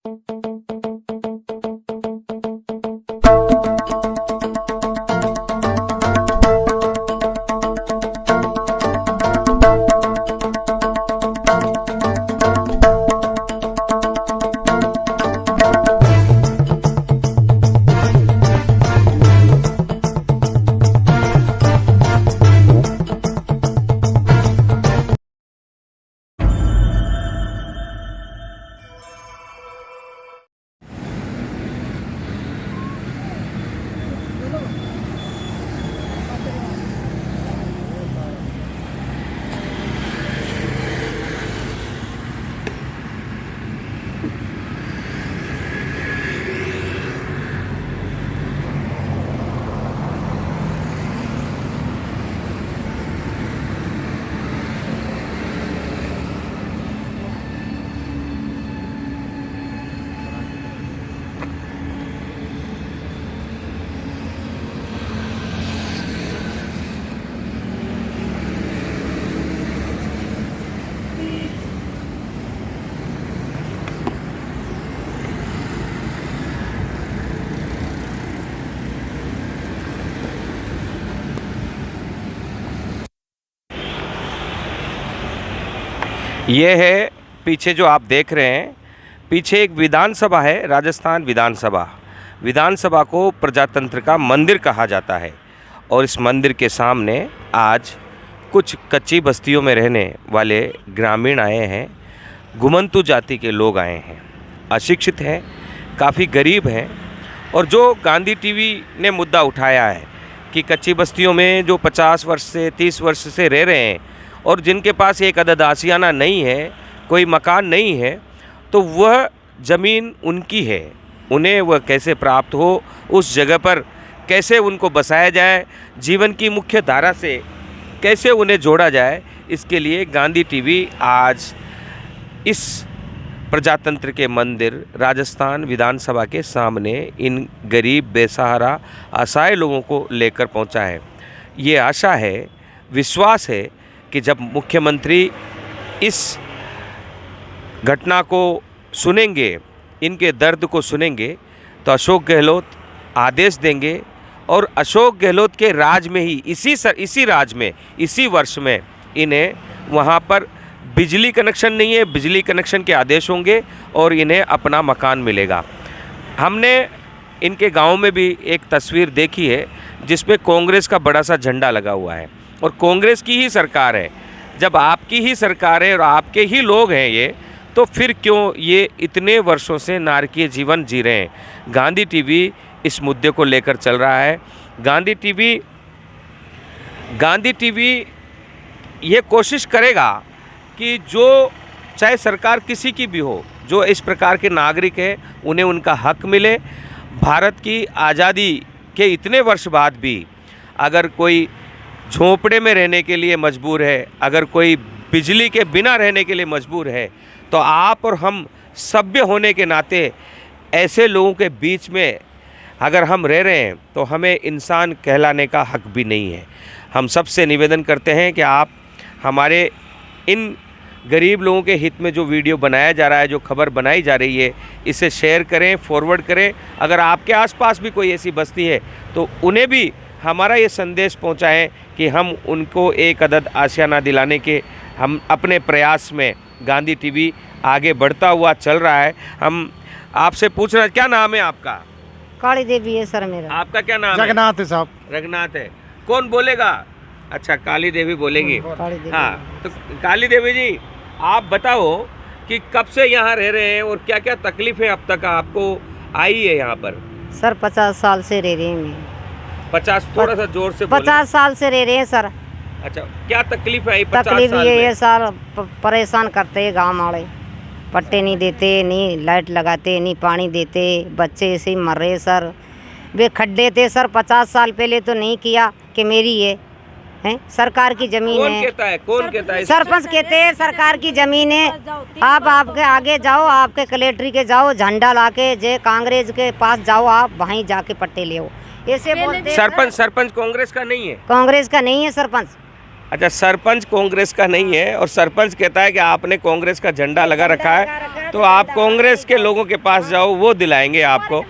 ये है पीछे जो आप देख रहे हैं, पीछे एक विधानसभा है, राजस्थान विधानसभा। विधानसभा को प्रजातंत्र का मंदिर कहा जाता है और इस मंदिर के सामने आज कुछ कच्ची बस्तियों में रहने वाले ग्रामीण आए हैं, घुमंतु जाति के लोग आए हैं, अशिक्षित हैं, काफ़ी गरीब हैं। और जो गांधी टीवी ने मुद्दा उठाया है कि कच्ची बस्तियों में जो 50 वर्ष से 30 वर्ष से रह रहे हैं और जिनके पास एक अदद आशियाना नहीं है, कोई मकान नहीं है, तो वह ज़मीन उनकी है, उन्हें वह कैसे प्राप्त हो, उस जगह पर कैसे उनको बसाया जाए, जीवन की मुख्य धारा से कैसे उन्हें जोड़ा जाए, इसके लिए गांधी टीवी आज इस प्रजातंत्र के मंदिर राजस्थान विधानसभा के सामने इन गरीब, बेसहारा, असहाय लोगों को लेकर पहुंचा है। ये आशा है, विश्वास है कि जब मुख्यमंत्री इस घटना को सुनेंगे, इनके दर्द को सुनेंगे, तो अशोक गहलोत आदेश देंगे और अशोक गहलोत के राज में ही इसी राज में इसी वर्ष में इन्हें वहाँ पर बिजली कनेक्शन नहीं है, बिजली कनेक्शन के आदेश होंगे और इन्हें अपना मकान मिलेगा। हमने इनके गांव में भी एक तस्वीर देखी है जिसमें कांग्रेस का बड़ा सा झंडा लगा हुआ है और कांग्रेस की ही सरकार है। जब आपकी ही सरकार है और आपके ही लोग हैं ये, तो फिर क्यों ये इतने वर्षों से नारकीय जीवन जी रहे हैं। गांधी टीवी इस मुद्दे को लेकर चल रहा है। गांधी टीवी ये कोशिश करेगा कि जो चाहे सरकार किसी की भी हो, जो इस प्रकार के नागरिक हैं उन्हें उनका हक मिले। भारत की आज़ादी के इतने वर्ष बाद भी अगर कोई झोंपड़े में रहने के लिए मजबूर है, अगर कोई बिजली के बिना रहने के लिए मजबूर है, तो आप और हम सभ्य होने के नाते ऐसे लोगों के बीच में अगर हम रह रहे हैं तो हमें इंसान कहलाने का हक भी नहीं है। हम सबसे निवेदन करते हैं कि आप हमारे इन गरीब लोगों के हित में जो वीडियो बनाया जा रहा है, जो खबर बनाई जा रही है, इसे शेयर करें, फॉरवर्ड करें। अगर आपके आसपास भी कोई ऐसी बस्ती है तो उन्हें भी हमारा ये संदेश पहुंचाएं कि हम उनको एक अदद आशियाना दिलाने के हम अपने प्रयास में गांधी टीवी आगे बढ़ता हुआ चल रहा है। हम आपसे पूछना, क्या नाम है आपका? काली देवी है सर मेरा। आपका क्या नाम है? जगन्नाथ है साहब। रघुनाथ है। कौन बोलेगा? अच्छा, काली देवी बोलेंगी। हाँ, तो काली देवी जी आप बताओ कि कब से यहाँ रह रहे हैं और क्या क्या तकलीफें अब तक आपको आई है यहाँ पर? सर 50 साल से रह रहे हैं। 50? थोड़ा सा जोर से बोलें। 50 साल से रह रहे हैं सर। अच्छा, क्या तकलीफ आई 50 तकलीफ साल ये में? है सर, परेशान करते हैं गाँव वाले, पट्टे नहीं देते, नहीं लाइट लगाते, नहीं पानी देते, बच्चे ऐसे ही मर रहे सर। वे खड्डे थे सर 50 साल पहले तो नहीं किया कि मेरी है सरकार की जमीन कौन है। कहता है? कौन कहता है? सरपंच कहते हैं सरकार की जमीन है। आप आपके आगे जाओ, आपके कलेक्ट्री के जाओ, झंडा लाके जे कांग्रेस के पास जाओ, आप वहीं जाके पट्टे ले आओ, ऐसे बोलते हैं। सरपंच कांग्रेस का नहीं है? कांग्रेस का नहीं है सरपंच। अच्छा, सरपंच कांग्रेस का नहीं है और सरपंच कहता है कि आपने कांग्रेस का झंडा लगा रखा है तो आप कांग्रेस के लोगों के पास जाओ, वो दिलाएंगे आपको।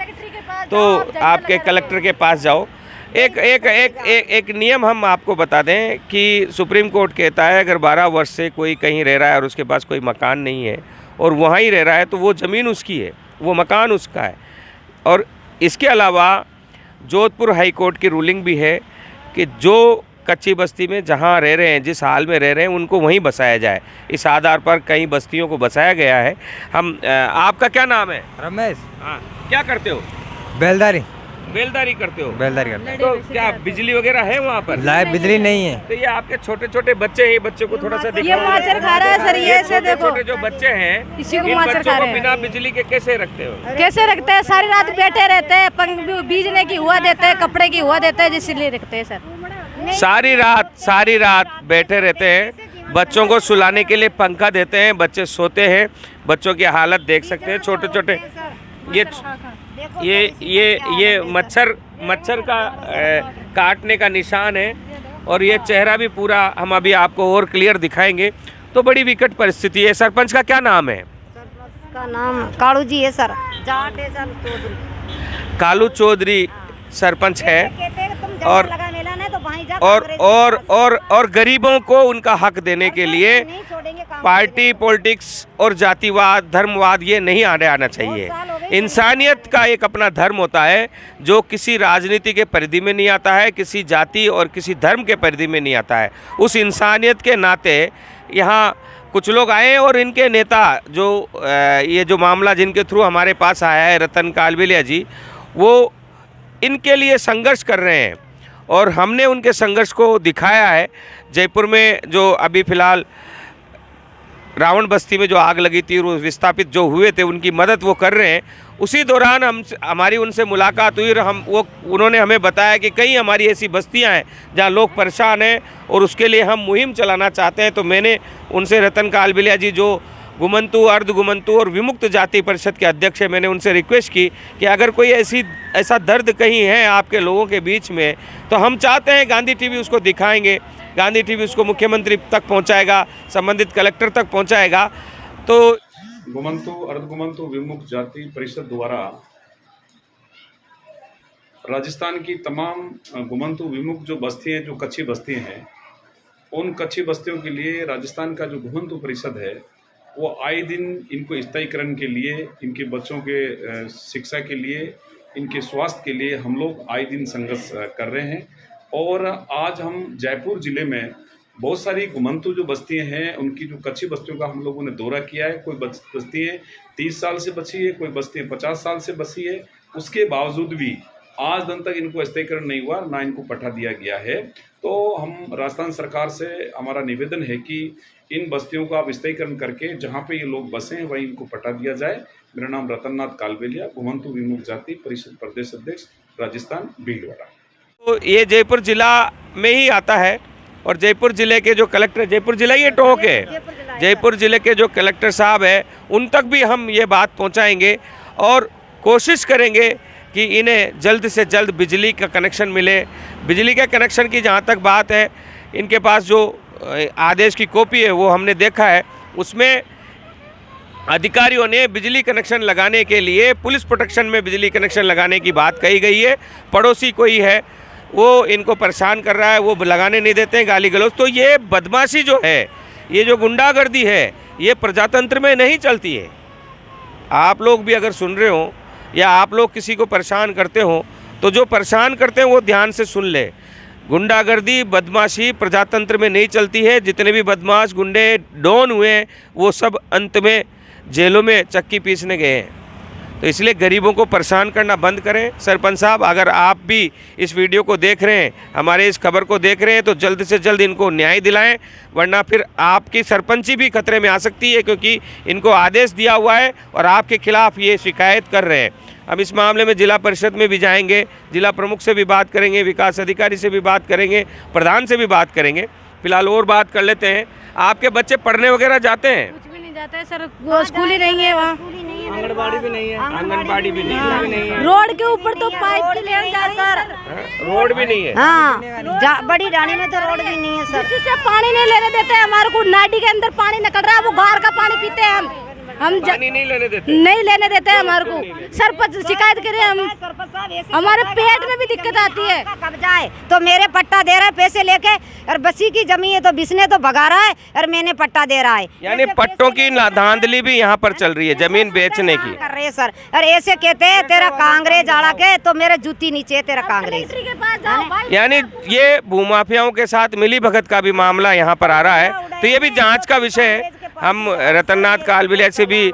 तो आपके कलेक्टर के पास जाओ। एक नियम हम आपको बता दें कि सुप्रीम कोर्ट कहता है अगर 12 वर्ष से कोई कहीं रह रहा है और उसके पास कोई मकान नहीं है और वहाँ ही रह रहा है तो वो ज़मीन उसकी है, वो मकान उसका है। और इसके अलावा जोधपुर हाई कोर्ट की रूलिंग भी है कि जो कच्ची बस्ती में जहाँ रह रहे हैं, जिस हाल में रह रहे हैं, उनको वहीं बसाया जाए। इस आधार पर कई बस्तियों को बसाया गया है। हम आपका क्या नाम है? रमेश। हाँ, क्या करते हो? बेलदारी बेलदारी करते हो? बेलदारी करते हैं। तो क्या बिजली वगैरह है वहाँ पर? लाइव बिजली नहीं है। तो ये आपके छोटे छोटे बच्चे हैं, बच्चों को थोड़ा सा दिखाओ। ये माचर खा रहा है सर, ये से देखो। छोटे जो बच्चे हैं, इसी को इन माचर बच्चों खा को रहे हैं। बिना बिजली के कैसे रखते हो? कैसे रखते हैं? सारी रात बैठे रहते हैं, पंख बीजने की हुआ देते हैं, कपड़े की हुआ देते हैं, जिसलिए रखते हैं सर। सारी रात बैठे रहते हैं, बच्चों को सुलाने के लिए पंखा देते हैं, बच्चे सोते हैं। बच्चों की हालत देख सकते हैं, छोटे छोटे। ये मच्छर का काटने का निशान है और ये चेहरा भी पूरा हम अभी आपको और क्लियर दिखाएंगे। तो बड़ी विकट परिस्थिति है। सरपंच का क्या नाम है? सरपंच का नाम कालू जी है सर, जाट है सर, चौधरी। कालू चौधरी सरपंच है। और और और गरीबों को उनका हक देने के लिए पार्टी पॉलिटिक्स और जातिवाद धर्मवाद ये नहीं आना चाहिए। इंसानियत का एक अपना धर्म होता है जो किसी राजनीति के परिधि में नहीं आता है, किसी जाति और किसी धर्म के परिधि में नहीं आता है। उस इंसानियत के नाते यहाँ कुछ लोग आए और इनके नेता जो ये जो मामला जिनके थ्रू हमारे पास आया है, रतन कालबेलिया जी, वो इनके लिए संघर्ष कर रहे हैं और हमने उनके संघर्ष को दिखाया है। जयपुर में जो अभी फ़िलहाल रावण बस्ती में जो आग लगी थी और विस्थापित जो हुए थे, उनकी मदद वो कर रहे हैं। उसी दौरान हमारी उनसे मुलाकात हुई और उन्होंने हमें बताया कि कई हमारी ऐसी बस्तियां हैं जहां लोग परेशान हैं और उसके लिए हम मुहिम चलाना चाहते हैं। तो मैंने उनसे, रतन कालबेलिया जी जो गुमंतु, अर्ध गुमंतु और विमुक्त जाति परिषद के अध्यक्ष है, मैंने उनसे रिक्वेस्ट की कि अगर कोई ऐसा दर्द कहीं है आपके लोगों के बीच में तो हम चाहते हैं गांधी टीवी उसको दिखाएंगे, गांधी टीवी उसको मुख्यमंत्री तक पहुंचाएगा, संबंधित कलेक्टर तक पहुंचाएगा। तो गुमंतु अर्ध गुमंतु विमुक्त जाति परिषद द्वारा राजस्थान की तमाम गुमंतु विमुक्त जो बस्तियाँ, जो कच्ची बस्तियाँ हैं, उन कच्ची बस्तियों के लिए राजस्थान का जो गुमंतु परिषद है वो आए दिन इनको स्थायीकरण के लिए, इनके बच्चों के शिक्षा के लिए, इनके स्वास्थ्य के लिए हम लोग आए दिन संघर्ष कर रहे हैं। और आज हम जयपुर ज़िले में बहुत सारी गुमंतु जो बस्तियां हैं, उनकी जो कच्ची बस्तियों का हम लोगों ने दौरा किया है। कोई बस्तियाँ 30 साल से बची है, कोई बस्तियाँ 50 साल से बची है। उसके बावजूद भी आज दिन तक इनको स्थायीकरण नहीं हुआ, ना इनको पट्टा दिया गया है। तो हम राजस्थान सरकार से हमारा निवेदन है कि इन बस्तियों को आप स्थायीकरण करके जहाँ पे ये लोग बसे हैं वहीं इनको पट्टा दिया जाए। मेरा नाम रतननाथ कालबेलिया, गुमंतु विमुक्त जाति परिषद प्रदेश अध्यक्ष, राजस्थान, भीलवाड़ा। तो ये जयपुर जिला में ही आता है और जयपुर जिले के जो कलेक्टर, जयपुर जिला ये टोंक है, जयपुर जिले के जो कलेक्टर साहब है उन तक भी हम ये बात पहुंचाएंगे और कोशिश करेंगे कि इन्हें जल्द से जल्द बिजली का कनेक्शन मिले। बिजली के कनेक्शन की जहाँ तक बात है, इनके पास जो आदेश की कॉपी है वो हमने देखा है, उसमें अधिकारियों ने बिजली कनेक्शन लगाने के लिए पुलिस प्रोटेक्शन में बिजली कनेक्शन लगाने की बात कही गई है। पड़ोसी कोई है वो इनको परेशान कर रहा है, वो लगाने नहीं देते हैं, गाली गलौज। तो ये बदमाशी जो है, ये जो गुंडागर्दी है, ये प्रजातंत्र में नहीं चलती है। आप लोग भी अगर सुन रहे हो या आप लोग किसी को परेशान करते हो तो जो परेशान करते हैं वो ध्यान से सुन ले। गुंडागर्दी, बदमाशी प्रजातंत्र में नहीं चलती है। जितने भी बदमाश, गुंडे, डॉन हुए हैं वो सब अंत में जेलों में चक्की पीसने गए हैं। तो इसलिए गरीबों को परेशान करना बंद करें। सरपंच साहब, अगर आप भी इस वीडियो को देख रहे हैं, हमारे इस खबर को देख रहे हैं, तो जल्द से जल्द इनको न्याय दिलाएं, वरना फिर आपकी सरपंची भी खतरे में आ सकती है, क्योंकि इनको आदेश दिया हुआ है और आपके खिलाफ ये शिकायत कर रहे हैं। हम इस मामले में जिला परिषद में भी जाएंगे, जिला प्रमुख से भी बात करेंगे, विकास अधिकारी से भी बात करेंगे, प्रधान से भी बात करेंगे। फिलहाल और बात कर लेते हैं। आपके बच्चे पढ़ने वगैरह जाते हैं? कुछ भी नहीं जाते हैं सर, वो स्कूल ही नहीं है, वहाँ आंगनबाड़ी भी नहीं है, आंगनबाड़ी भी नहीं है। रोड के ऊपर तो पाइप के लेन जा सर, रोड भी नहीं है। हाँ, बड़ी डाणी में तो रोड भी नहीं है सर। किसी से पानी नहीं लेने देते, हमारे को नाडी के अंदर पानी निकल रहा है, वो गार का पानी पीते हैं हम। हम पानी नहीं लेने देते? नहीं लेने देते हमारे को। सरपंच शिकायत करें हम, हमारे पेट में भी दिक्कत आती है। कब्जा है तो मेरे पट्टा दे रहा है पैसे लेके, और बसी की जमीन है तो बिसने तो भगा रहा है और मैंने पट्टा दे रहा है। यानी पट्टों की धांधली भी यहाँ पर चल रही है, जमीन बेचने की कर रहे सर। और ऐसे कहते हैं तेरा कांग्रेस आड़ा के तो मेरे जूती नीचे है तेरा कांग्रेस। के पास जाओ भाई। यानी ये भूमाफियाओं के साथ मिली भगत का भी मामला यहाँ पर आ रहा है, तो ये भी जांच का विषय है। हम रतननाथ कालबिलिया से भी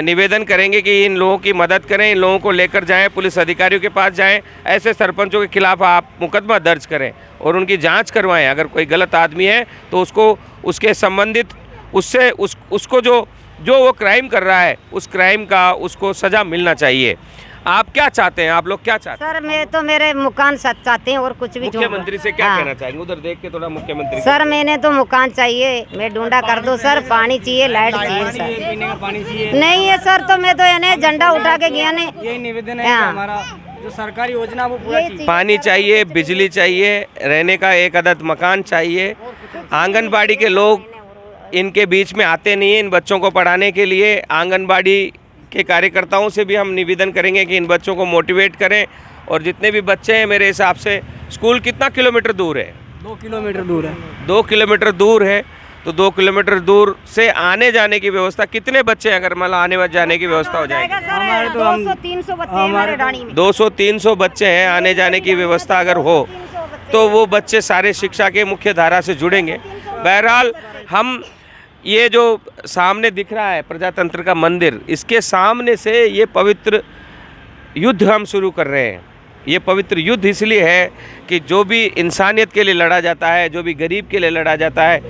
निवेदन करेंगे कि इन लोगों की मदद करें, इन लोगों को लेकर जाएं, पुलिस अधिकारियों के पास जाएं, ऐसे सरपंचों के खिलाफ आप मुकदमा दर्ज करें और उनकी जांच करवाएं। अगर कोई गलत आदमी है तो उसको उसके संबंधित उससे उसको जो वो क्राइम कर रहा है उस क्राइम का उसको सज़ा मिलना चाहिए। आप क्या चाहते हैं, आप लोग क्या चाहते हैं? सर मैं तो मेरे मकान सच चाहते हैं और कुछ भी। मुख्यमंत्री से क्या हाँ। कहना चाहेंगे? उधर देख के थोड़ा मुख्यमंत्री सर मैंने तो मकान चाहिए, मैं ढूंढा कर दो सर, पानी चाहिए, लाइट चाहिए सर। पीने का पानी चाहिए। नहीं है सर तो मैं तो यानी झंडा उठा के गया ने। यही निवेदन है कि हाँ। हमारा जो सरकारी योजना वो पूरा कीजिए। पानी चाहिए, बिजली चाहिए, रहने का एक अदद मकान चाहिए। आंगनबाड़ी के लोग इनके बीच में आते नहीं हैं इन बच्चों को पढ़ाने के लिए। आंगनबाड़ी के कार्यकर्ताओं से भी हम निवेदन करेंगे कि इन बच्चों को मोटिवेट करें। और जितने भी बच्चे हैं, मेरे हिसाब से स्कूल कितना किलोमीटर दूर है? 2 किलोमीटर दूर है। 2 किलोमीटर दूर है, तो 2 किलोमीटर दूर से आने जाने की व्यवस्था, कितने बच्चे अगर मतलब आने जाने की व्यवस्था हो जाएगी? हमारे तो हम 200-300 बच्चे हैं हमारे डाणी में। 200-300 बच्चे हैं, आने जाने की व्यवस्था अगर हो तो वो बच्चे सारे शिक्षा के मुख्य धारा से जुड़ेंगे। बहरहाल हम ये जो सामने दिख रहा है प्रजातंत्र का मंदिर, इसके सामने से ये पवित्र युद्ध हम शुरू कर रहे हैं। ये पवित्र युद्ध इसलिए है कि जो भी इंसानियत के लिए लड़ा जाता है, जो भी गरीब के लिए लड़ा जाता है,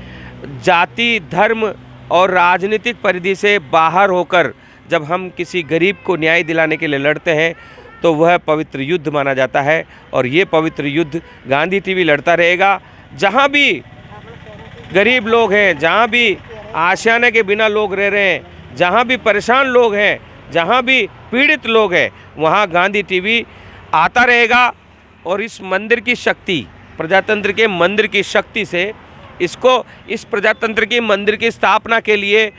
जाति, धर्म और राजनीतिक परिधि से बाहर होकर जब हम किसी गरीब को न्याय दिलाने के लिए लड़ते हैं तो वह पवित्र युद्ध माना जाता है। और ये पवित्र युद्ध गांधी टीवी लड़ता रहेगा। जहाँ भी गरीब लोग हैं, जहाँ भी आशियाने के बिना लोग रह रहे हैं, जहाँ भी परेशान लोग हैं, जहाँ भी पीड़ित लोग हैं, वहाँ गांधी टीवी आता रहेगा। और इस मंदिर की शक्ति, प्रजातंत्र के मंदिर की शक्ति से इस प्रजातंत्र की मंदिर की स्थापना के लिए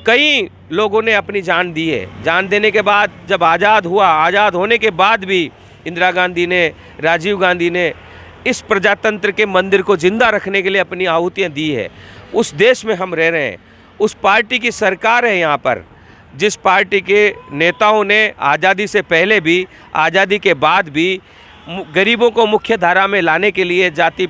कई लोगों ने अपनी जान दी है। जान देने के बाद जब आज़ाद हुआ, आज़ाद होने के बाद भी इंदिरा गांधी ने, राजीव गांधी ने इस प्रजातंत्र के मंदिर को जिंदा रखने के लिए अपनी आहुतियाँ दी है। उस देश में हम रह रहे हैं, उस पार्टी की सरकार है यहाँ पर, जिस पार्टी के नेताओं ने आज़ादी से पहले भी, आज़ादी के बाद भी गरीबों को मुख्य धारा में लाने के लिए जातीय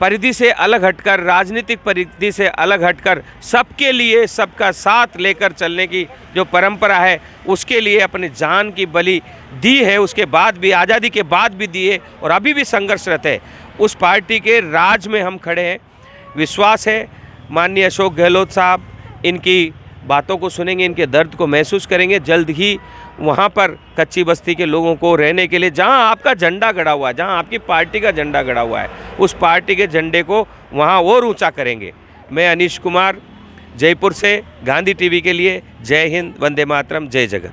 परिधि से अलग हटकर, राजनीतिक परिधि से अलग हटकर सबके लिए सबका साथ लेकर चलने की जो परंपरा है, उसके लिए अपने जान की बलि दी है। उसके बाद भी, आज़ादी के बाद भी दिए और अभी भी संघर्षरत है। उस पार्टी के राज में हम खड़े हैं। विश्वास है माननीय अशोक गहलोत साहब इनकी बातों को सुनेंगे, इनके दर्द को महसूस करेंगे। जल्द ही वहाँ पर कच्ची बस्ती के लोगों को रहने के लिए, जहाँ आपका झंडा गड़ा हुआ है, जहाँ आपकी पार्टी का झंडा गड़ा हुआ है, उस पार्टी के झंडे को वहाँ और ऊंचा करेंगे। मैं अनीश कुमार, जयपुर से, गांधी टीवी के लिए। जय हिंद, वंदे मातरम, जय जगत।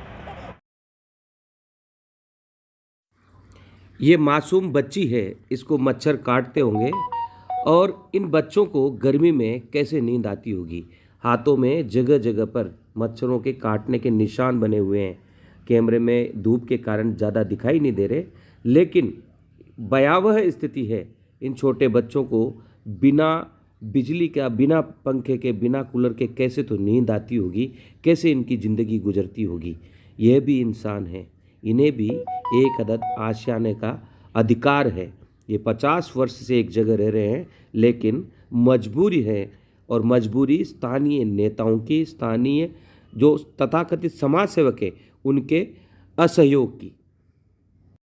ये मासूम बच्ची है, इसको मच्छर काटते होंगे और इन बच्चों को गर्मी में कैसे नींद आती होगी। हाथों में जगह जगह पर मच्छरों के काटने के निशान बने हुए हैं। कैमरे में धूप के कारण ज़्यादा दिखाई नहीं दे रहे, लेकिन भयावह स्थिति है। इन छोटे बच्चों को बिना बिजली का, बिना पंखे के, बिना कूलर के कैसे तो नींद आती होगी, कैसे इनकी ज़िंदगी गुजरती होगी। यह भी इंसान है, इन्हें भी एक अदद आशियाने का अधिकार है। ये 50 वर्ष से एक जगह रह रहे हैं, लेकिन मजबूरी है, और मजबूरी स्थानीय नेताओं की, स्थानीय जो तथाकथित समाज सेवक है, उनके असहयोग की।